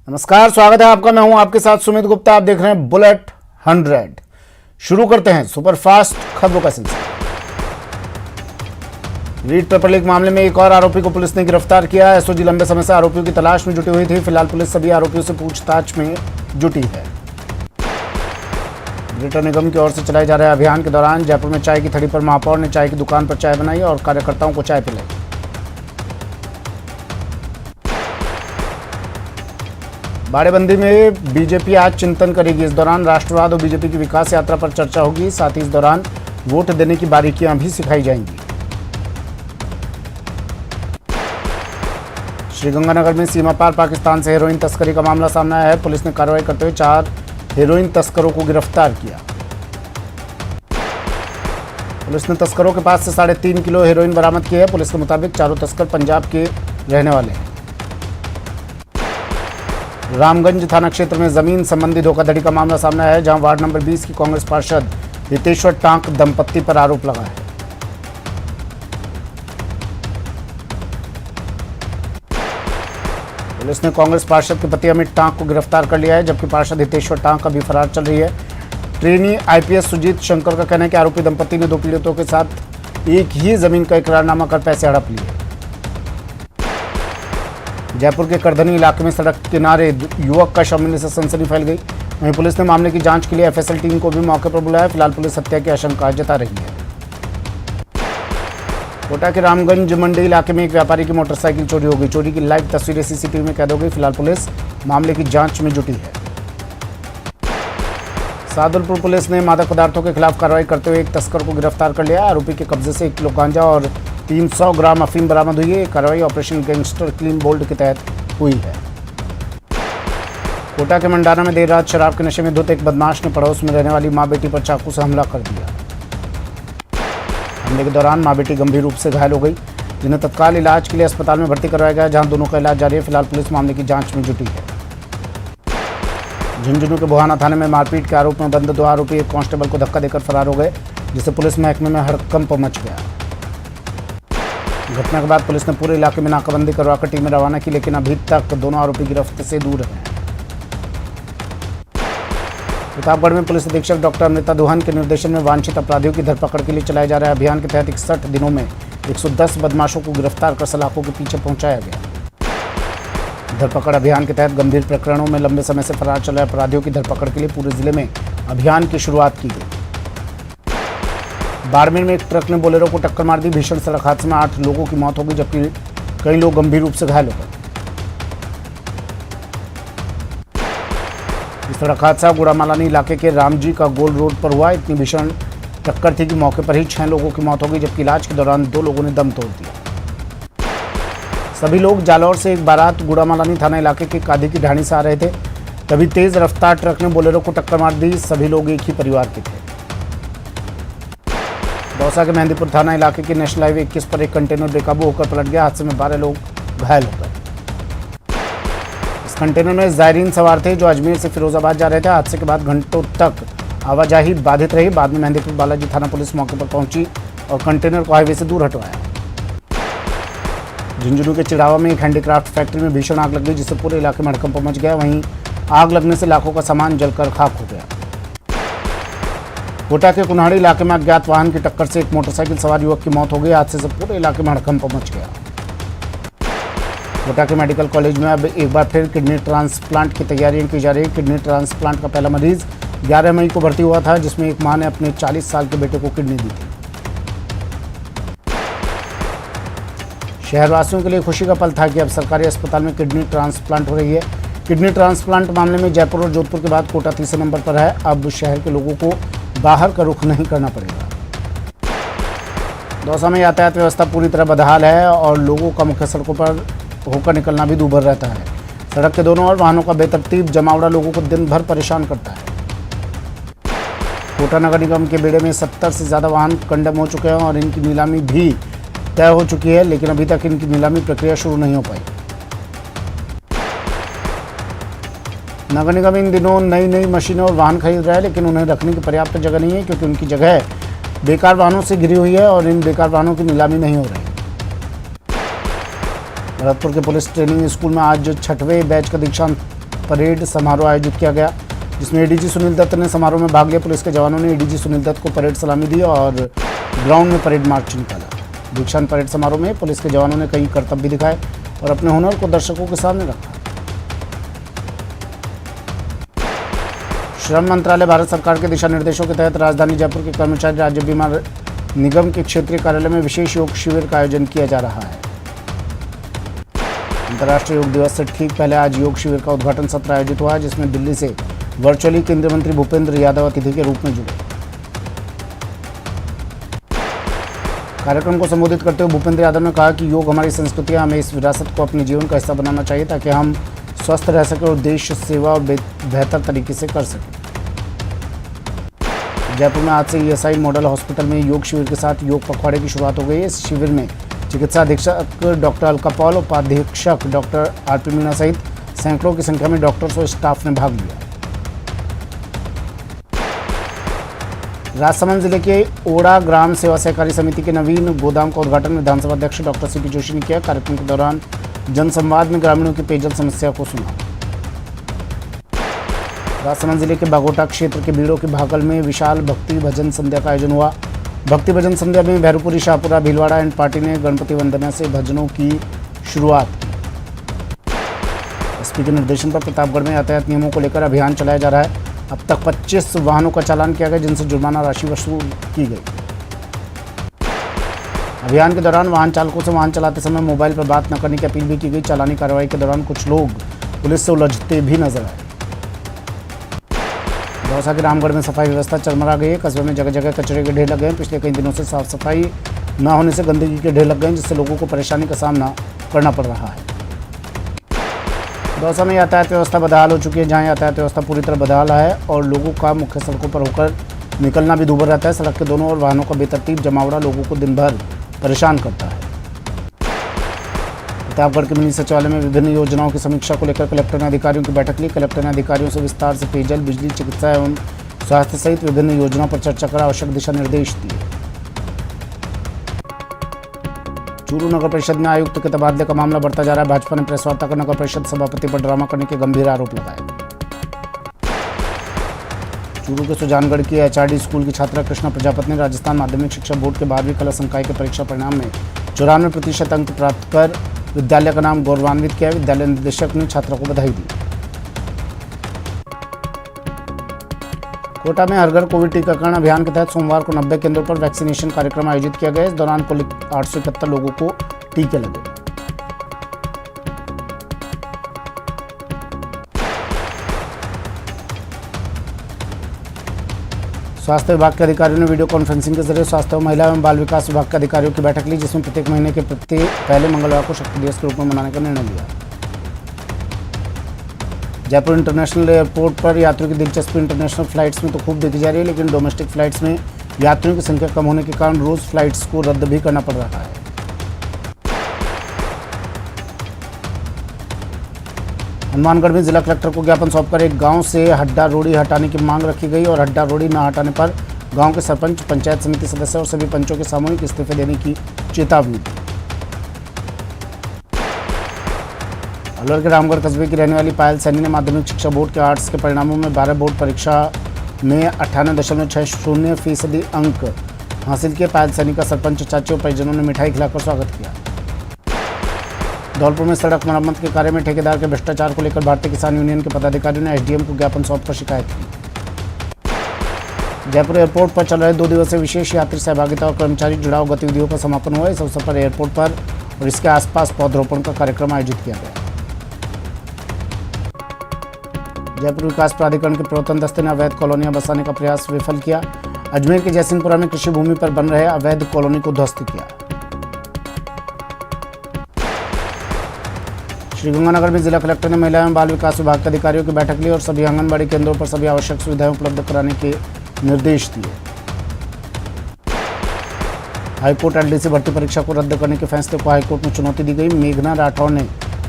नमस्कार, स्वागत है आपका। मैं हूं आपके साथ सुमित गुप्ता। आप देख रहे हैं बुलेट 100। शुरू करते हैं सुपरफास्ट खबरों का सिलसिला। रीट पेपर लीक मामले में एक और आरोपी को पुलिस ने गिरफ्तार किया। एसओजी लंबे समय से आरोपियों की तलाश में जुटी हुई थी। फिलहाल पुलिस सभी आरोपियों से पूछताछ में जुटी है। ग्रेटर निगम की ओर से चलाए जा रहे अभियान के दौरान जयपुर में चाय की थड़ी पर महापौर ने चाय की दुकान पर चाय बनाई और कार्यकर्ताओं को चाय पिलाई। बाड़ेबंदी में बीजेपी आज चिंतन करेगी। इस दौरान राष्ट्रवाद और बीजेपी की विकास यात्रा पर चर्चा होगी। साथ ही इस दौरान वोट देने की बारीकियां भी सिखाई जाएंगी। श्रीगंगानगर में सीमा पार पाकिस्तान से हेरोइन तस्करी का मामला सामने आया है। पुलिस ने कार्रवाई करते हुए 4 हेरोइन तस्करों को गिरफ्तार किया। पुलिस ने तस्करों के पास से 3.5 किलो हेरोइन बरामद की है। पुलिस के मुताबिक चारों तस्कर पंजाब के रहने वाले हैं। रामगंज थाना क्षेत्र में जमीन संबंधी धोखाधड़ी का मामला सामने आया है, जहां वार्ड नंबर 20 की कांग्रेस पार्षद हितेश्वर टांक दंपत्ति पर आरोप लगा है। पुलिस ने कांग्रेस पार्षद के पति अमित टांक को गिरफ्तार कर लिया है, जबकि पार्षद हितेश्वर टांक अभी फरार चल रही है। ट्रेनी आईपीएस सुजीत शंकर का कहना है कि आरोपी दंपत्ति ने 2 पीड़ितों के साथ एक ही जमीन का इकरारनामा कर पैसे हड़प लिए। जयपुर के करधनी इलाके में सड़क किनारे युवक का शव मिलने से सनसनी फैल गई। वहीं पुलिस ने मामले की जांच के लिए एफएसएल टीम को भी मौके पर बुलाया। फिलहाल पुलिस हत्या की आशंका जता रही है। कोटा के रामगंज मंडी इलाके में एक व्यापारी की मोटरसाइकिल चोरी हो गई। चोरी की लाइव तस्वीरें सीसीटीवी में कैद हो गई। फिलहाल पुलिस मामले की जांच में जुटी है। सादुलपुर पुलिस ने मादक पदार्थों के खिलाफ कार्रवाई करते हुए एक तस्कर को गिरफ्तार कर लिया। आरोपी के कब्जे से 1 किलो गांजा और 300 ग्राम अफीम बरामद हुई है। कार्रवाई ऑपरेशन गैंगस्टर क्लीन बोल्ड के तहत हुई है। कोटा के मंडाना में देर रात शराब के नशे में धुत एक बदमाश ने पड़ोस में रहने वाली मां बेटी पर चाकू से हमला कर दिया। हमले के दौरान मां बेटी गंभीर रूप से घायल हो गई, जिन्हें तत्काल इलाज के लिए अस्पताल में भर्ती करवाया गया, जहां दोनों का इलाज जारी है। फिलहाल पुलिस मामले की जांच में जुटी है। झुंझुनू के बुहाना थाने में मारपीट के आरोप में बंद 2 आरोपी एक कांस्टेबल को धक्का देकर फरार हो गए, जिससे पुलिस महकमे में हड़कंप मच गया। घटना के बाद पुलिस ने पूरे इलाके में नाकाबंदी करवाकर टीमें रवाना की, लेकिन अभी तक दोनों आरोपी गिरफ्त से दूर हैं। प्रतापगढ़ में पुलिस अधीक्षक डॉक्टर अमृता दुहान के निर्देशन में वांछित अपराधियों की धरपकड़ के लिए चलाए जा रहे अभियान के तहत 61 दिनों में 110 बदमाशों को गिरफ्तार कर सलाखों के पीछे पहुंचाया गया। धरपकड़ अभियान के तहत गंभीर प्रकरणों में लंबे समय से फरार चल रहे अपराधियों की धरपकड़ के लिए पूरे जिले में अभियान की शुरुआत की गई। बाड़मेर में एक ट्रक ने बोलेरो को टक्कर मार दी। भीषण सड़क हादसे में 8 लोगों की मौत हो गई, जबकि कई लोग गंभीर रूप से घायल हो गए। इस सड़क हादसा गुड़ामालानी इलाके के रामजी का गोल रोड पर हुआ। इतनी भीषण टक्कर थी कि मौके पर ही 6 लोगों की मौत हो गई, जबकि इलाज के दौरान 2 लोगों ने दम तोड़ दिया। सभी लोग जालौर से एक बारात गुड़ामालानी थाना इलाके के कादी की ढाणी से आ रहे थे, तभी तेज रफ्तार ट्रक ने बोलेरो को टक्कर मार दी। सभी लोग एक ही परिवार के थे। दौसा के मेहंदीपुर थाना इलाके के नेशनल हाईवे 21 पर एक कंटेनर बेकाबू होकर पलट गया। हादसे में 12 लोग घायल हो गए। इस कंटेनर में जायरीन सवार थे जो अजमेर से फिरोजाबाद जा रहे थे। हादसे के बाद घंटों तक आवाजाही बाधित रही। बाद में मेहंदीपुर बालाजी थाना पुलिस मौके पर पहुंची और कंटेनर को हाईवे से दूर हटवाया। झुंझुनू के चिड़ावा में एक हैंडीक्राफ्ट फैक्ट्री में भीषण आग लग गई, जिससे पूरे इलाके में हड़कंप मच गया। वहीं आग लगने से लाखों का सामान जलकर खाक हो गया। कोटा के कुन्हाड़ी इलाके में अज्ञात वाहन की टक्कर से एक मोटरसाइकिल सवार युवक की मौत हो गई। हादसे से पूरे इलाके में हड़कंप मच गया। कोटा के मेडिकल कॉलेज में अब एक बार फिर किडनी ट्रांसप्लांट की तैयारियां की जा रही है। किडनी ट्रांसप्लांट का पहला मरीज 11 मई को भर्ती हुआ था, जिसमें एक मां ने अपने 40 साल के बेटे को किडनी दी थी। शहरवासियों के लिए खुशी का पल था कि अब सरकारी अस्पताल में किडनी ट्रांसप्लांट हो रही है। किडनी ट्रांसप्लांट मामले में जयपुर और जोधपुर के बाद कोटा तीसरे नंबर पर है। अब शहर के लोगों को बाहर का रुख नहीं करना पड़ेगा। दौसा में यातायात व्यवस्था पूरी तरह बदहाल है और लोगों का मुख्य सड़कों पर होकर निकलना भी दूभर रहता है। सड़क के दोनों ओर वाहनों का बेतरतीब जमावड़ा लोगों को दिन भर परेशान करता है। कोटा नगर निगम के बेड़े में 70 से ज़्यादा वाहन कंडम हो चुके हैं और इनकी नीलामी भी तय हो चुकी है, लेकिन अभी तक इनकी नीलामी प्रक्रिया शुरू नहीं हो पाई। नगर निगम इन दिनों नई मशीनें और वाहन खरीद रहा है, लेकिन उन्हें रखने की पर्याप्त जगह नहीं है, क्योंकि उनकी जगह बेकार वाहनों से घिरी हुई है और इन बेकार वाहनों की नीलामी नहीं हो रही। भरतपुर के पुलिस ट्रेनिंग स्कूल में आज 6वें बैच का दीक्षांत परेड समारोह आयोजित किया गया, जिसमें एडीजी सुनील दत्त ने समारोह में भाग लिया। पुलिस के जवानों ने एडीजी सुनील दत्त को परेड सलामी दी और ग्राउंड में परेड मार्च निकाला। दीक्षांत परेड समारोह में पुलिस के जवानों ने कई करतब भी दिखाए और अपने हुनर को दर्शकों के सामने रखा। श्रम मंत्रालय भारत सरकार के दिशा निर्देशों के तहत राजधानी जयपुर के कर्मचारी राज्य बीमा निगम के क्षेत्रीय कार्यालय में विशेष योग शिविर का आयोजन किया जा रहा है। अंतर्राष्ट्रीय योग दिवस से ठीक पहले आज योग शिविर का उद्घाटन सत्र आयोजित हुआ, जिसमें दिल्ली से वर्चुअली केंद्रीय मंत्री भूपेंद्र यादव अतिथि के रूप में जुड़े। कार्यक्रम को संबोधित करते हुए भूपेंद्र यादव ने कहा कि योग हमारी संस्कृति है, हमें इस विरासत को अपने जीवन का हिस्सा बनाना चाहिए ताकि हम स्वस्थ रह सकें और देश सेवा और बेहतर तरीके से कर सकें। जयपुर में आज से ईएसआई मॉडल हॉस्पिटल में योग शिविर के साथ योग पखवाड़े की शुरुआत हो गई है। इस शिविर में चिकित्सा अधीक्षक डॉक्टर अलका पॉल, उपाधीक्षक डॉक्टर आरपी मीणा सहित सैकड़ों की संख्या में डॉक्टर्स और स्टाफ ने भाग लिया। राजसमंद जिले के ओड़ा ग्राम सेवा सहकारी समिति के नवीन गोदाम का उद्घाटन विधानसभा अध्यक्ष डॉक्टर सीपी जोशी ने किया। कार्यक्रम के दौरान जनसंवाद में ग्रामीणों की पेयजल समस्या को सुना। राजसमंद जिले के बागोटा क्षेत्र के बीड़ों के भागल में विशाल भक्ति भजन संध्या का आयोजन हुआ। भक्ति भजन संध्या में भैरवपुरी, शाहपुरा, भीलवाड़ा एंड पार्टी ने गणपति वंदना से भजनों की शुरुआत की। एसपी के निर्देशन पर प्रतापगढ़ में यातायात नियमों को लेकर अभियान चलाया जा रहा है। अब तक 25 वाहनों का चालान किया गया, जिनसे जुर्माना राशि वसूल की गई। अभियान के दौरान वाहन चालकों से वाहन चलाते समय मोबाइल पर बात न करने की अपील भी की गई। चालानी कार्रवाई के दौरान कुछ लोग पुलिस से उलझते भी नजर आए। दौसा के रामगढ़ में सफाई व्यवस्था चरमरा गई है। कस्बे में जगह जगह कचरे के ढेर लग गए हैं। पिछले कई दिनों से साफ सफाई न होने से गंदगी के ढेर लग गए हैं, जिससे लोगों को परेशानी का सामना करना पड़ रहा है। दौसा में यातायात व्यवस्था बदहाल हो चुकी है। जहां यातायात व्यवस्था पूरी तरह बदहाल है और लोगों का मुख्य सड़कों पर होकर निकलना भी दूभर रहता है। सड़क के दोनों ओर वाहनों का बेतरतीब जमावड़ा लोगों को दिन भर परेशान करता है। प्रतापगढ़ के मिनी सचिवालय में विभिन्न योजनाओं की समीक्षा को लेकर कलेक्टर ने अधिकारियों की बैठक ली। कलेक्टर ने अधिकारियों से विस्तार से पेयजल, बिजली, चिकित्सा एवं स्वास्थ्य सहित विभिन्न योजनाओं पर चर्चा कर आवश्यक दिशा निर्देश दिए। चूरू नगर परिषद में आयुक्त के तबादले का मामला बढ़ता जा रहा है। भाजपा ने प्रेस वार्ता कर नगर परिषद सभापति पर ड्रामा करने के गंभीर आरोप लगाए। चूरू के सुजानगढ़ की एचआरडी स्कूल की छात्रा कृष्णा प्रजापति ने राजस्थान माध्यमिक शिक्षा बोर्ड के 12वीं कला संकाय के परीक्षा परिणाम में 94% अंक प्राप्त कर विद्यालय का नाम गौरवान्वित किया। विद्यालय निदेशक ने छात्रा को बधाई दी। कोटा में हर घर कोविड टीकाकरण अभियान के तहत सोमवार को 90 केंद्रों पर वैक्सीनेशन कार्यक्रम आयोजित किया गया। इस दौरान कुल 871 लोगों को टीके लगे। स्वास्थ्य विभाग के अधिकारियों ने वीडियो कॉन्फ्रेंसिंग के जरिए स्वास्थ्य और महिला एवं बाल विकास विभाग के अधिकारियों की बैठक ली, जिसमें प्रत्येक महीने के पहले मंगलवार को शक्ति दिवस के रूप में मनाने का निर्णय लिया। जयपुर इंटरनेशनल एयरपोर्ट पर यात्रियों की दिलचस्पी इंटरनेशनल फ्लाइट्स में तो खूब देखी जा रही है, लेकिन डोमेस्टिक फ्लाइट्स में यात्रियों की संख्या कम होने के कारण रोज फ्लाइट्स को रद्द भी करना पड़ रहा है। हनुमानगढ़ में जिला कलेक्टर को ज्ञापन सौंपकर एक गांव से हड्डा रोड़ी हटाने की मांग रखी गई और हड्डा रोड़ी न हटाने पर गांव के सरपंच, पंचायत समिति सदस्य और सभी पंचों के सामूहिक इस्तीफे देने की चेतावनी दी। अलवर के रामगढ़ कस्बे की रहने वाली पायल सैनी ने माध्यमिक शिक्षा बोर्ड के आर्ट्स के परिणामों में 12 बोर्ड परीक्षा में 98.60% अंक हासिल किए। पायल सैनी का सरपंच, चाची और परिजनों ने मिठाई खिलाकर स्वागत किया। धौलपुर में सड़क मरम्मत के कार्य में ठेकेदार के भ्रष्टाचार को लेकर भारतीय किसान यूनियन के पदाधिकारियों ने एसडीएम को ज्ञापन सौंपकर शिकायत की। जयपुर एयरपोर्ट पर चल रहे 2 दिवसीय विशेष यात्री सहभागिता और कर्मचारी जुड़ाव गतिविधियों का समापन हुआ। इस अवसर पर एयरपोर्ट पर और इसके आसपास पौधरोपण का कार्यक्रम आयोजित किया गया। जयपुर विकास प्राधिकरण के प्रवर्तन दस्ते ने अवैध कॉलोनियां बसाने का प्रयास विफल किया। अजमेर के जयसिंहपुरा में कृषि भूमि पर बन रहे अवैध कॉलोनी को ध्वस्त किया। श्रीगंगानगर में जिला कलेक्टर ने महिला एवं बाल विकास विभाग के अधिकारियों की बैठक ली और सभी आंगनबाड़ी केंद्रों पर सभी आवश्यक सुविधाएं उपलब्ध कराने के निर्देश दिए। हाईकोर्ट एलडीसी भर्ती परीक्षा को रद्द करने के फैसले को हाईकोर्ट में चुनौती दी गई। मेघना राठौड़ ने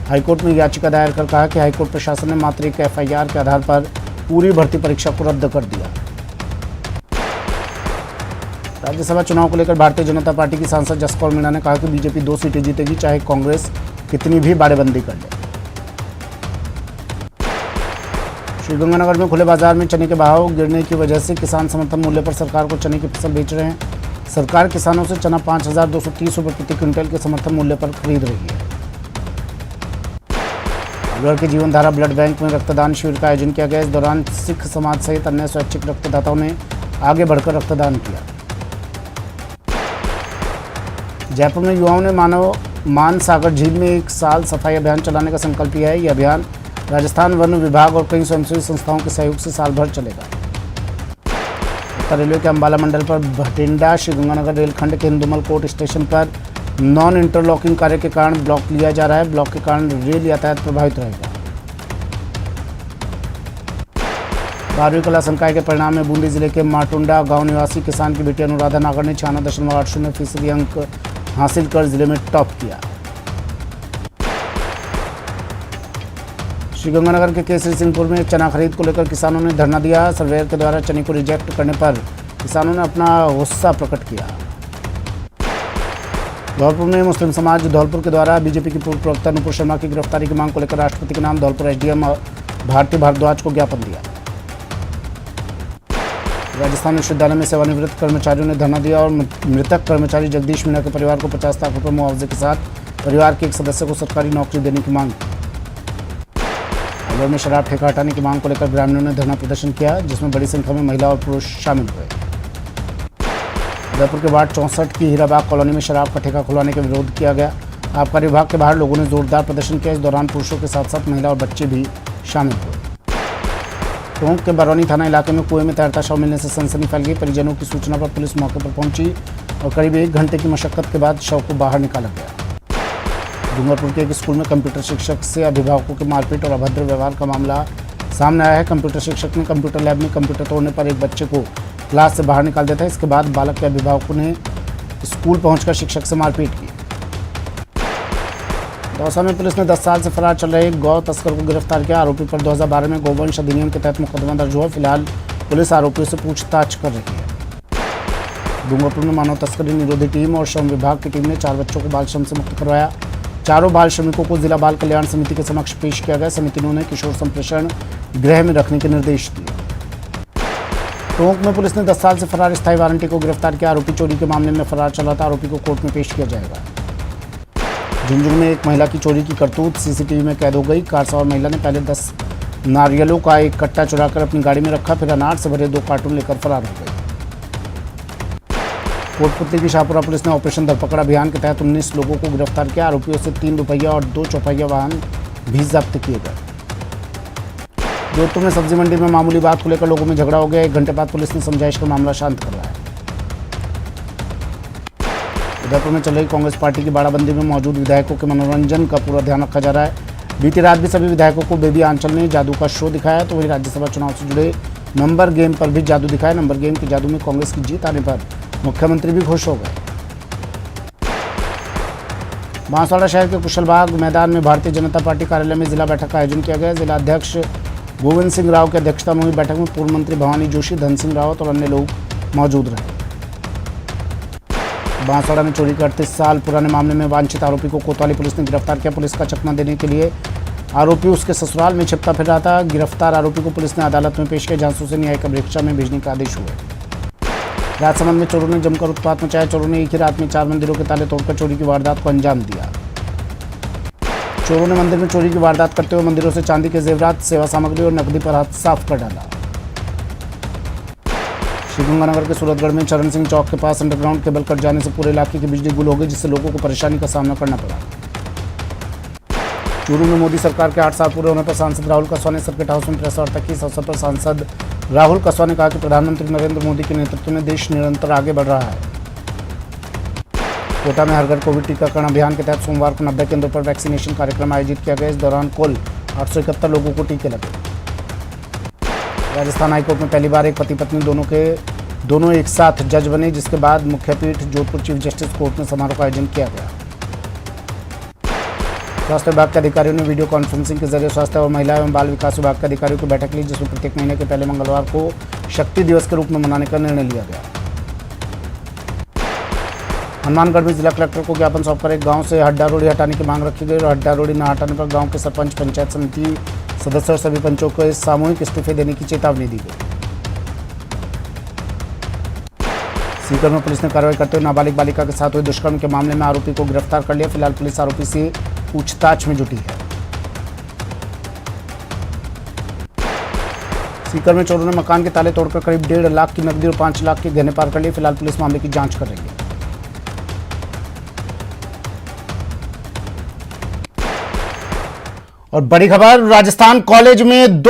हाईकोर्ट में याचिका दायर कर कहा कि हाईकोर्ट प्रशासन ने मात्र एक एफआईआर के आधार पर पूरी भर्ती परीक्षा को रद्द कर दिया। राज्यसभा चुनाव को लेकर भारतीय जनता पार्टी की सांसद जसकौर मीणा ने कहा कि बीजेपी 2 सीटें जीतेगी, चाहे कांग्रेस कितनी भी बाड़ेबंदी कर ले। श्रीगंगानगर में खुले बाजार में चने के भाव गिरने की वजह से किसान समर्थन मूल्य पर सरकार को चने की फसल बेच रहे हैं। सरकार किसानों से चना 5,230 रुपये प्रति क्विंटल के समर्थन मूल्य पर खरीद रही है। अलवर के जीवनधारा ब्लड बैंक में रक्तदान शिविर का आयोजन किया गया। इस दौरान सिख समाज सहित अन्य स्वैच्छिक रक्तदाताओं ने आगे बढ़कर रक्तदान किया। जयपुर में युवाओं ने मान सागर झील में 1 साल सफाई अभियान चलाने का संकल्प लिया है। यह अभियान राजस्थान वन विभाग और कई स्वयंसेवी संस्थाओं के सहयोग से साल भर चलेगा। उत्तर रेलवे के अंबाला मंडल पर भटिंडा श्रीगंगानगर रेलखंड के हिंदुमल कोट स्टेशन पर नॉन इंटरलॉकिंग कार्य के कारण ब्लॉक लिया जा रहा है। ब्लॉक के कारण रेल यातायात प्रभावित रहेगा। 12वीं कला संकाय के परिणाम में बूंदी जिले के माटुंडा गांव निवासी किसान की बेटी अनुराधा नागर ने 96.80% अंक हासिल कर जिले में टॉप किया। श्रीगंगानगर के केसरी सिंहपुर में चना खरीद को लेकर किसानों ने धरना दिया। सर्वेयर के द्वारा चने को रिजेक्ट करने पर किसानों ने अपना गुस्सा प्रकट किया। धौलपुर में मुस्लिम समाज धौलपुर के द्वारा बीजेपी की पूर्व प्रवक्ता नुपुर शर्मा की गिरफ्तारी की मांग को लेकर राष्ट्रपति के नाम धौलपुर एसडीएम भारती भारद्वाज को ज्ञापन दिया। राजस्थान विश्वविद्यालय में सेवानिवृत्त कर्मचारियों ने धरना दिया और मृतक कर्मचारी जगदीश मीणा के परिवार को 50 लाख रुपये मुआवजे के साथ परिवार के एक सदस्य को सरकारी नौकरी देने की मांग की। अलवर में शराब ठेका हटाने की मांग को लेकर ग्रामीणों ने धरना प्रदर्शन किया, जिसमें बड़ी संख्या में महिला और पुरुष शामिल हुए। उदयपुर के वार्ड 64 की हीराबाग कॉलोनी में शराब का ठेका खुलवाने का विरोध किया गया। आबकारी विभाग के बाहर लोगों ने जोरदार प्रदर्शन किया। इस दौरान पुरुषों के साथ साथ महिला और बच्चे भी शामिल हुए। टोंक के बरौनी थाना इलाके में कुएं में तैरता शव मिलने से सनसनी फैल गई। परिजनों की सूचना पर पुलिस मौके पर पहुंची और करीब 1 घंटे की मशक्कत के बाद शव को बाहर निकाला गया। डूंगरपुर के एक स्कूल में कंप्यूटर शिक्षक से अभिभावकों की मारपीट और अभद्र व्यवहार का मामला सामने आया है। कंप्यूटर शिक्षक ने कंप्यूटर लैब में कंप्यूटर तोड़ने पर एक बच्चे को क्लास से बाहर निकाल दिया था। इसके बाद बालक के अभिभावकों ने स्कूल पहुंचकर शिक्षक से मारपीट की। दौसा में पुलिस ने 10 साल से फरार चल रहे गौ तस्कर को गिरफ्तार किया। आरोपी पर 2012 में गौवंश अधिनियम के तहत मुकदमा दर्ज हुआ। फिलहाल पुलिस आरोपियों से पूछताछ कर रही है। डूंगरपुर में मानव तस्करी निरोधी टीम और श्रम विभाग की टीम ने 4 बच्चों को बाल श्रम से मुक्त करवाया। चारों बाल श्रमिकों को जिला बाल कल्याण समिति के समक्ष पेश किया गया। समिति ने उन्हें किशोर संप्रेषण गृह में रखने के निर्देश दिए। टोंक में पुलिस ने 10 साल से फरार स्थायी वारंटी को गिरफ्तार किया। आरोपी चोरी के मामले में फरार चला था। आरोपी को कोर्ट में पेश किया जाएगा। झुंझुनू में एक महिला की चोरी की करतूत सीसीटीवी में कैद हो गई। कार सवार महिला ने पहले 10 नारियलों का एक कट्टा चुराकर अपनी गाड़ी में रखा, फिर अनार से भरे 2 कार्टून लेकर फरार हो गई। कोटपुतली की शाहपुरा पुलिस ने ऑपरेशन धरपकड़ अभियान के तहत 19 लोगों को गिरफ्तार किया। आरोपियों से 3 रुपया और 2 चौपहिया वाहन भी जब्त किए गए। जोधपुर में सब्जी मंडी में मामूली बात को लेकर लोगों में झगड़ा हो गया। 1 घंटे बाद पुलिस ने समझाइश कर मामला शांत करवाया। उदयपुर में चल रही कांग्रेस पार्टी की बाड़ाबंदी में मौजूद विधायकों के मनोरंजन का पूरा ध्यान रखा जा रहा है। बीती रात भी सभी विधायकों को बेबी आंचल ने जादू का शो दिखाया, तो वहीं राज्यसभा चुनाव से जुड़े नंबर गेम पर भी जादू दिखाया। नंबर गेम के जादू में कांग्रेस की जीत आने पर मुख्यमंत्री भी खुश हो गए। बांसवाड़ा शहर के कुशलबाग मैदान में भारतीय जनता पार्टी कार्यालय में जिला बैठक का आयोजन किया गया। जिला अध्यक्ष गोविंद सिंह राव की अध्यक्षता में हुई बैठक में पूर्व मंत्री भवानी जोशी, धन सिंह रावत और अन्य लोग मौजूद रहे। बांसवाड़ा में चोरी के 38 साल पुराने मामले में वांछित आरोपी को कोतवाली पुलिस ने गिरफ्तार किया। पुलिस का चकमा देने के लिए आरोपी उसके ससुराल में छिपता फिर रहा था। गिरफ्तार आरोपी को पुलिस ने अदालत में पेश किया, जहां उसे न्यायिक परीक्षा में भेजने का आदेश हुए। राजसमंद में चोरों ने जमकर उत्पात मचाया। चोरों ने एक ही रात में 4 मंदिरों के ताले तोड़कर चोरी की वारदात को अंजाम दिया। चोरों ने मंदिर में चोरी की वारदात करते हुए मंदिरों से चांदी के जेवरात, सेवा सामग्री और नकदी पर हाथ साफ कर डाला। श्रीगंगानगर के सूरतगढ़ में चरण सिंह चौक के पास अंडरग्राउंड केबल कट जाने से पूरे इलाके की बिजली गुल हो गई, जिससे लोगों को परेशानी का सामना करना पड़ा। चूरू में मोदी सरकार के 8 साल पूरे होने पर सांसद राहुल कसवा ने सर्किट हाउस में प्रेस वार्ता की। इस अवसर पर सांसद राहुल कसवा ने कहा कि प्रधानमंत्री नरेंद्र मोदी के नेतृत्व में देश निरंतर आगे बढ़ रहा है। कोटा में हर घर कोविड टीकाकरण अभियान के तहत सोमवार को 90 केंद्रों पर वैक्सीनेशन कार्यक्रम आयोजित किया गया। इस दौरान कुल 871 लोगों को टीके लगे। राजस्थान हाईकोर्ट में पहली बार एक पति पत्नी दोनों एक साथ जज बने, जिसके बाद मुख्यपीठ जोधपुर चीफ जस्टिस कोर्ट में समारोह का आयोजन किया गया। स्वास्थ्य विभाग के अधिकारियों ने वीडियो कॉन्फ्रेंसिंग के जरिए स्वास्थ्य और महिला एवं बाल विकास विभाग के अधिकारियों की बैठक ली, जिसमें प्रत्येक महीने के पहले मंगलवार को शक्ति दिवस के रूप में मनाने का निर्णय लिया गया। हनुमानगढ़ में जिला कलेक्टर को ज्ञापन सौंपकर एक गांव से हड्डा रोड़ी हटाने की मांग रखी गई और हड्डा रोड़ी न हटाने पर गांव के सरपंच, पंचायत समिति सदस्य और सभी पंचों को सामूहिक इस्तीफे देने की चेतावनी दी गई। सीकर में पुलिस ने कार्रवाई करते हुए नाबालिग बालिका के साथ हुए दुष्कर्म के मामले में आरोपी को गिरफ्तार कर लिया। फिलहाल पुलिस आरोपी से पूछताछ में जुटी है। सीकर में चोरों ने मकान के ताले तोड़कर करीब 1.5 लाख की नकदी और 5 लाख के गहने पार कर लिए। फिलहाल पुलिस मामले की जांच कर रही है। और बड़ी खबर, राजस्थान कॉलेज में 2